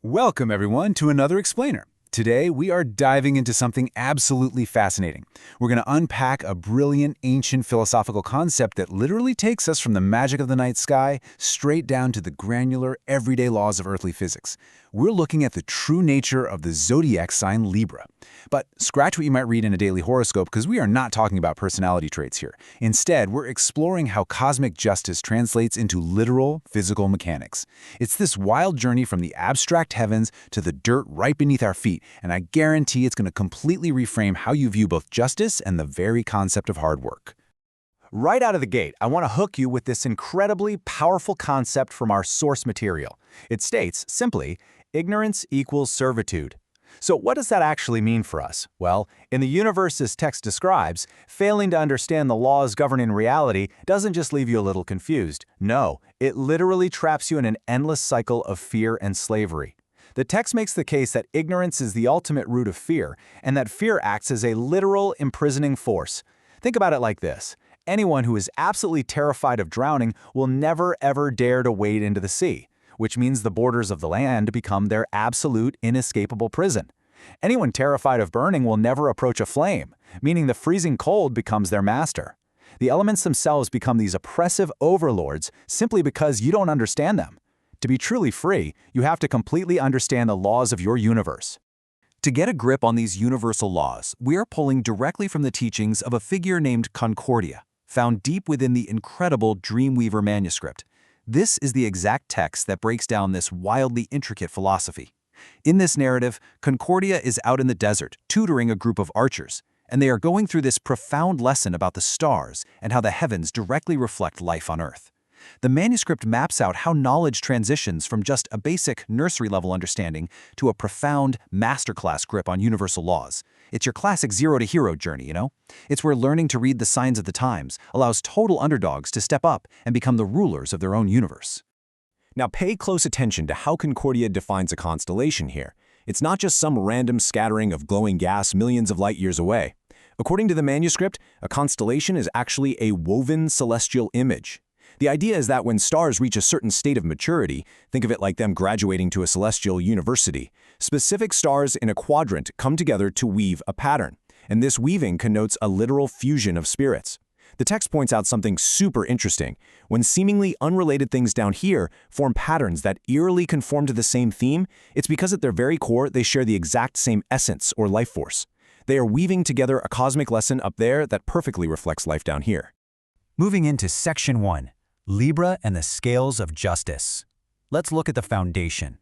Welcome, everyone, to another Explainer. Today, we are diving into something absolutely fascinating. We're going to unpack a brilliant, ancient philosophical concept that literally takes us from the magic of the night sky straight down to the granular, everyday laws of earthly physics. We're looking at the true nature of the zodiac sign Libra. But scratch what you might read in a daily horoscope, because we are not talking about personality traits here. Instead, we're exploring how cosmic justice translates into literal, physical mechanics. It's this wild journey from the abstract heavens to the dirt right beneath our feet, and I guarantee it's going to completely reframe how you view both justice and the very concept of hard work. Right out of the gate, I want to hook you with this incredibly powerful concept from our source material. It states, simply, ignorance equals servitude. So what does that actually mean for us? Well, in the universe as text describes, failing to understand the laws governing reality doesn't just leave you a little confused. No, it literally traps you in an endless cycle of fear and slavery. The text makes the case that ignorance is the ultimate root of fear, and that fear acts as a literal imprisoning force. Think about it like this. Anyone who is absolutely terrified of drowning will never ever dare to wade into the sea, which means the borders of the land become their absolute, inescapable prison. Anyone terrified of burning will never approach a flame, meaning the freezing cold becomes their master. The elements themselves become these oppressive overlords simply because you don't understand them. To be truly free, you have to completely understand the laws of your universe. To get a grip on these universal laws, we are pulling directly from the teachings of a figure named Concordia, found deep within the incredible Dreamweaver manuscript. This is the exact text that breaks down this wildly intricate philosophy. In this narrative, Concordia is out in the desert, tutoring a group of archers, and they are going through this profound lesson about the stars and how the heavens directly reflect life on Earth. The manuscript maps out how knowledge transitions from just a basic nursery-level understanding to a profound masterclass grip on universal laws. It's your classic zero-to-hero journey, you know? It's where learning to read the signs of the times allows total underdogs to step up and become the rulers of their own universe. Now pay close attention to how Concordia defines a constellation here. It's not just some random scattering of glowing gas millions of light years away. According to the manuscript, a constellation is actually a woven celestial image. The idea is that when stars reach a certain state of maturity, think of it like them graduating to a celestial university, specific stars in a quadrant come together to weave a pattern, and this weaving connotes a literal fusion of spirits. The text points out something super interesting. When seemingly unrelated things down here form patterns that eerily conform to the same theme, it's because at their very core they share the exact same essence or life force. They are weaving together a cosmic lesson up there that perfectly reflects life down here. Moving into Section 1. Libra and the Scales of Justice. Let's look at the foundation.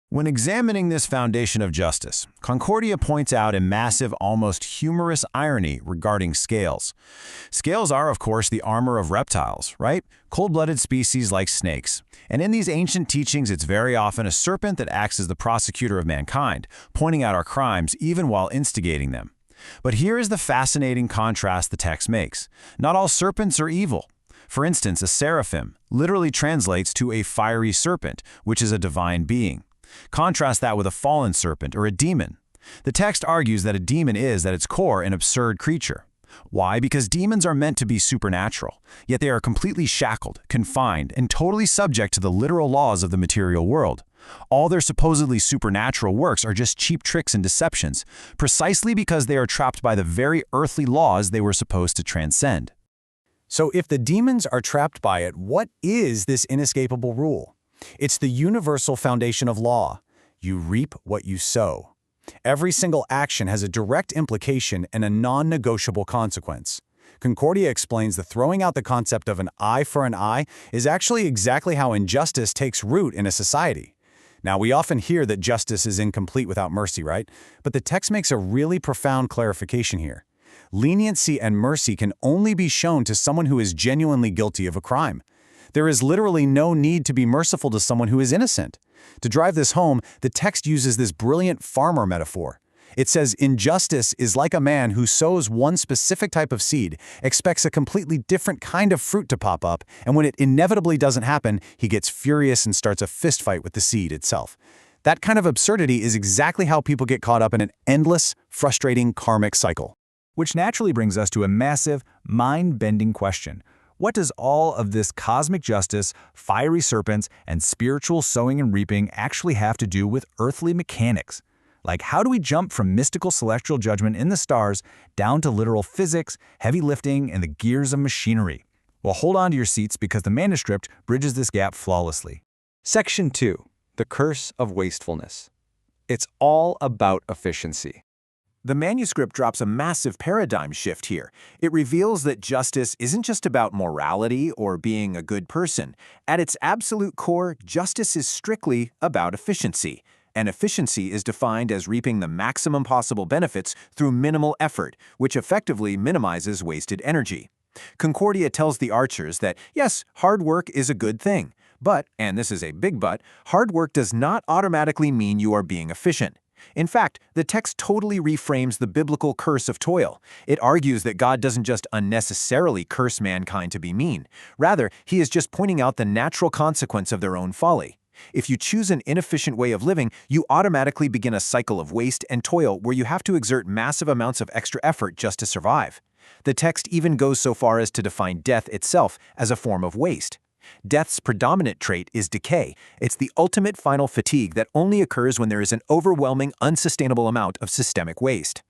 When examining this foundation of justice, Concordia points out a massive, almost humorous irony regarding scales. Scales are, of course, the armor of reptiles, right? Cold-blooded species like snakes. And in these ancient teachings, it's very often a serpent that acts as the prosecutor of mankind, pointing out our crimes even while instigating them. But here is the fascinating contrast the text makes. Not all serpents are evil. For instance, a seraphim literally translates to a fiery serpent, which is a divine being. Contrast that with a fallen serpent or a demon. The text argues that a demon is, at its core, an absurd creature. Why? Because demons are meant to be supernatural, yet they are completely shackled, confined, and totally subject to the literal laws of the material world. All their supposedly supernatural works are just cheap tricks and deceptions, precisely because they are trapped by the very earthly laws they were supposed to transcend. So if the demons are trapped by it, what is this inescapable rule? It's the universal foundation of law. You reap what you sow. Every single action has a direct implication and a non-negotiable consequence. Concordia explains that throwing out the concept of an eye for an eye is actually exactly how injustice takes root in a society. Now, we often hear that justice is incomplete without mercy, right? But the text makes a really profound clarification here. Leniency and mercy can only be shown to someone who is genuinely guilty of a crime. There is literally no need to be merciful to someone who is innocent. To drive this home, the text uses this brilliant farmer metaphor. It says, injustice is like a man who sows one specific type of seed, expects a completely different kind of fruit to pop up, and when it inevitably doesn't happen, he gets furious and starts a fistfight with the seed itself. That kind of absurdity is exactly how people get caught up in an endless, frustrating karmic cycle. Which naturally brings us to a massive, mind-bending question. What does all of this cosmic justice, fiery serpents, and spiritual sowing and reaping actually have to do with earthly mechanics? Like, how do we jump from mystical celestial judgment in the stars down to literal physics, heavy lifting, and the gears of machinery? Well, hold on to your seats because the manuscript bridges this gap flawlessly. Section 2. The Curse of Wastefulness. It's all about efficiency. The manuscript drops a massive paradigm shift here. It reveals that justice isn't just about morality or being a good person. At its absolute core, justice is strictly about efficiency. And efficiency is defined as reaping the maximum possible benefits through minimal effort, which effectively minimizes wasted energy. Concordia tells the archers that, yes, hard work is a good thing. But, and this is a big but, hard work does not automatically mean you are being efficient. In fact, the text totally reframes the biblical curse of toil. It argues that God doesn't just unnecessarily curse mankind to be mean. Rather, he is just pointing out the natural consequence of their own folly. If you choose an inefficient way of living, you automatically begin a cycle of waste and toil where you have to exert massive amounts of extra effort just to survive. The text even goes so far as to define death itself as a form of waste. Death's predominant trait is decay. It's the ultimate final fatigue that only occurs when there is an overwhelming, unsustainable amount of systemic waste.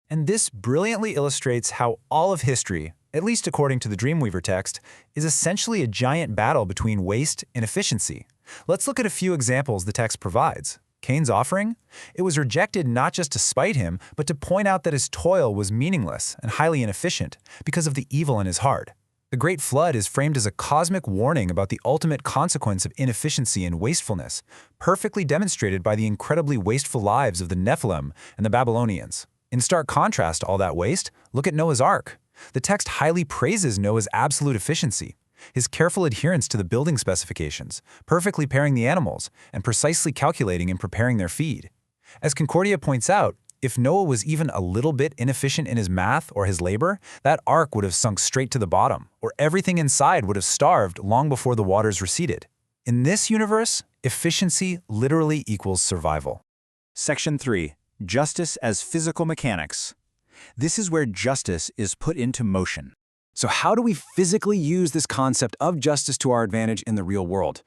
And this brilliantly illustrates how all of history, at least according to the Dreamweaver text, is essentially a giant battle between waste and efficiency. Let's look at a few examples the text provides. Cain's offering? It was rejected not just to spite him, but to point out that his toil was meaningless and highly inefficient because of the evil in his heart. The Great Flood is framed as a cosmic warning about the ultimate consequence of inefficiency and wastefulness, perfectly demonstrated by the incredibly wasteful lives of the Nephilim and the Babylonians. In stark contrast to all that waste, look at Noah's Ark. The text highly praises Noah's absolute efficiency, his careful adherence to the building specifications, perfectly pairing the animals, and precisely calculating and preparing their feed. As Concordia points out, if Noah was even a little bit inefficient in his math or his labor, that ark would have sunk straight to the bottom, or everything inside would have starved long before the waters receded. In this universe, efficiency literally equals survival. Section 3. Justice as Physical Mechanics. This is where justice is put into motion. So how do we physically use this concept of justice to our advantage in the real world?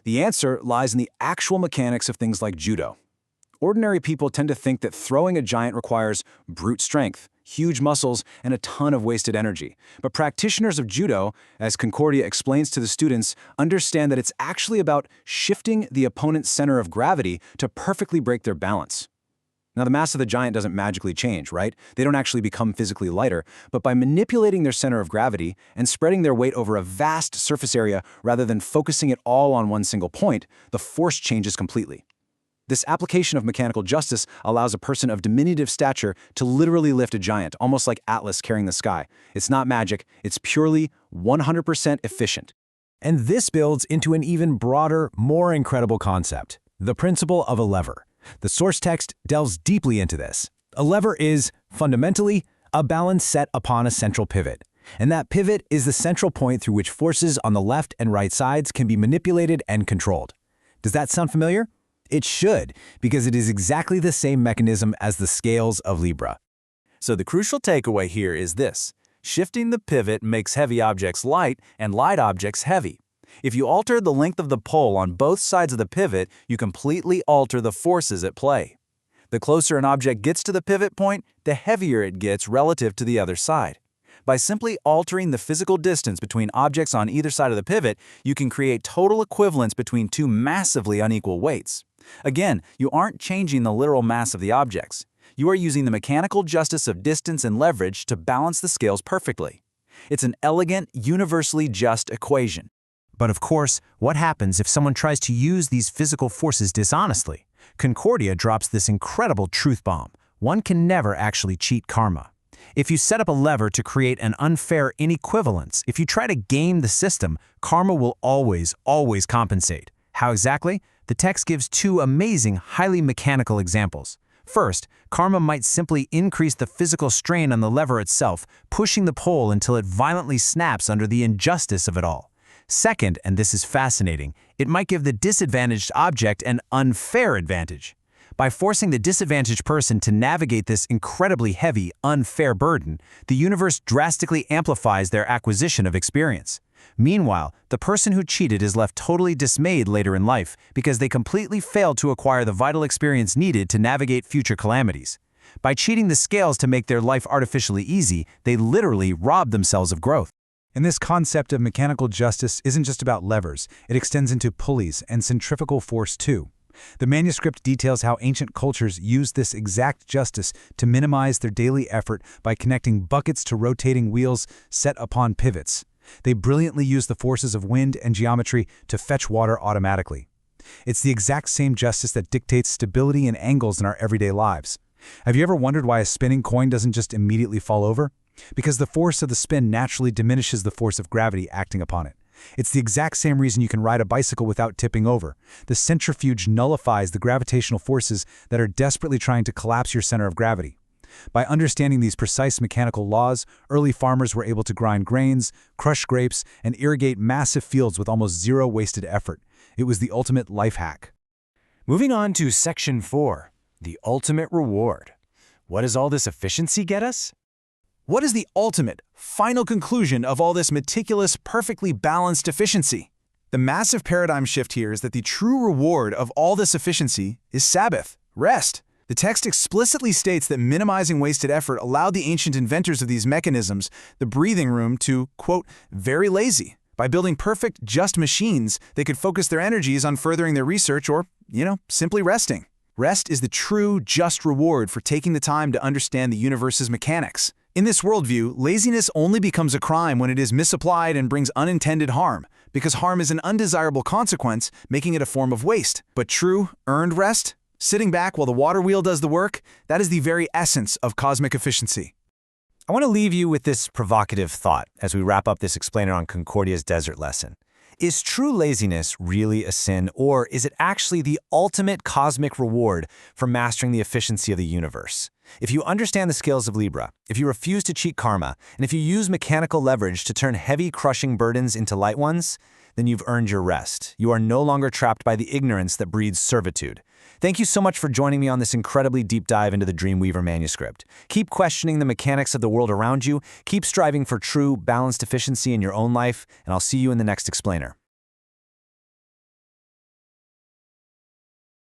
The answer lies in the actual mechanics of things like judo. Ordinary people tend to think that throwing a giant requires brute strength, huge muscles, and a ton of wasted energy. But practitioners of judo, as Concordia explains to the students, understand that it's actually about shifting the opponent's center of gravity to perfectly break their balance. Now, the mass of the giant doesn't magically change, right? They don't actually become physically lighter, but by manipulating their center of gravity and spreading their weight over a vast surface area rather than focusing it all on one single point, the force changes completely. This application of mechanical justice allows a person of diminutive stature to literally lift a giant, almost like Atlas carrying the sky. It's not magic, it's purely 100% efficient. And this builds into an even broader, more incredible concept, the principle of a lever. The source text delves deeply into this. A lever is, fundamentally, a balance set upon a central pivot. And that pivot is the central point through which forces on the left and right sides can be manipulated and controlled. Does that sound familiar? It should, because it is exactly the same mechanism as the scales of Libra. So the crucial takeaway here is this: shifting the pivot makes heavy objects light and light objects heavy. If you alter the length of the pole on both sides of the pivot, you completely alter the forces at play. The closer an object gets to the pivot point, the heavier it gets relative to the other side. By simply altering the physical distance between objects on either side of the pivot, you can create total equivalence between two massively unequal weights. Again, you aren't changing the literal mass of the objects. You are using the mechanical justice of distance and leverage to balance the scales perfectly. It's an elegant, universally just equation. But of course, what happens if someone tries to use these physical forces dishonestly? Concordia drops this incredible truth bomb. One can never actually cheat karma. If you set up a lever to create an unfair inequivalence, if you try to game the system, karma will always compensate. How exactly? The text gives two amazing, highly mechanical examples. First, karma might simply increase the physical strain on the lever itself, pushing the pole until it violently snaps under the injustice of it all. Second, and this is fascinating, it might give the disadvantaged object an unfair advantage. By forcing the disadvantaged person to navigate this incredibly heavy, unfair burden, the universe drastically amplifies their acquisition of experience. Meanwhile, the person who cheated is left totally dismayed later in life because they completely failed to acquire the vital experience needed to navigate future calamities. By cheating the scales to make their life artificially easy, they literally rob themselves of growth. And this concept of mechanical justice isn't just about levers, it extends into pulleys and centrifugal force too. The manuscript details how ancient cultures used this exact justice to minimize their daily effort by connecting buckets to rotating wheels set upon pivots. They brilliantly used the forces of wind and geometry to fetch water automatically. It's the exact same justice that dictates stability and angles in our everyday lives. Have you ever wondered why a spinning coin doesn't just immediately fall over? Because the force of the spin naturally diminishes the force of gravity acting upon it. It's the exact same reason you can ride a bicycle without tipping over. The centrifuge nullifies the gravitational forces that are desperately trying to collapse your center of gravity. By understanding these precise mechanical laws, early farmers were able to grind grains, crush grapes, and irrigate massive fields with almost zero wasted effort. It was the ultimate life hack. Moving on to Section 4, the ultimate reward. What does all this efficiency get us? What is the ultimate, final conclusion of all this meticulous, perfectly balanced efficiency? The massive paradigm shift here is that the true reward of all this efficiency is Sabbath, rest. The text explicitly states that minimizing wasted effort allowed the ancient inventors of these mechanisms the breathing room to, quote, very lazy. By building perfect, just machines, they could focus their energies on furthering their research or, simply resting. Rest is the true, just reward for taking the time to understand the universe's mechanics. In this worldview, laziness only becomes a crime when it is misapplied and brings unintended harm, because harm is an undesirable consequence, making it a form of waste. But true, earned rest, sitting back while the water wheel does the work, that is the very essence of cosmic efficiency. I want to leave you with this provocative thought as we wrap up this explainer on Concordia's desert lesson. Is true laziness really a sin, or is it actually the ultimate cosmic reward for mastering the efficiency of the universe? If you understand the scales of Libra, if you refuse to cheat karma, and if you use mechanical leverage to turn heavy, crushing burdens into light ones, then you've earned your rest. You are no longer trapped by the ignorance that breeds servitude. Thank you so much for joining me on this incredibly deep dive into the Dreamweaver manuscript. Keep questioning the mechanics of the world around you, keep striving for true, balanced efficiency in your own life, and I'll see you in the next explainer.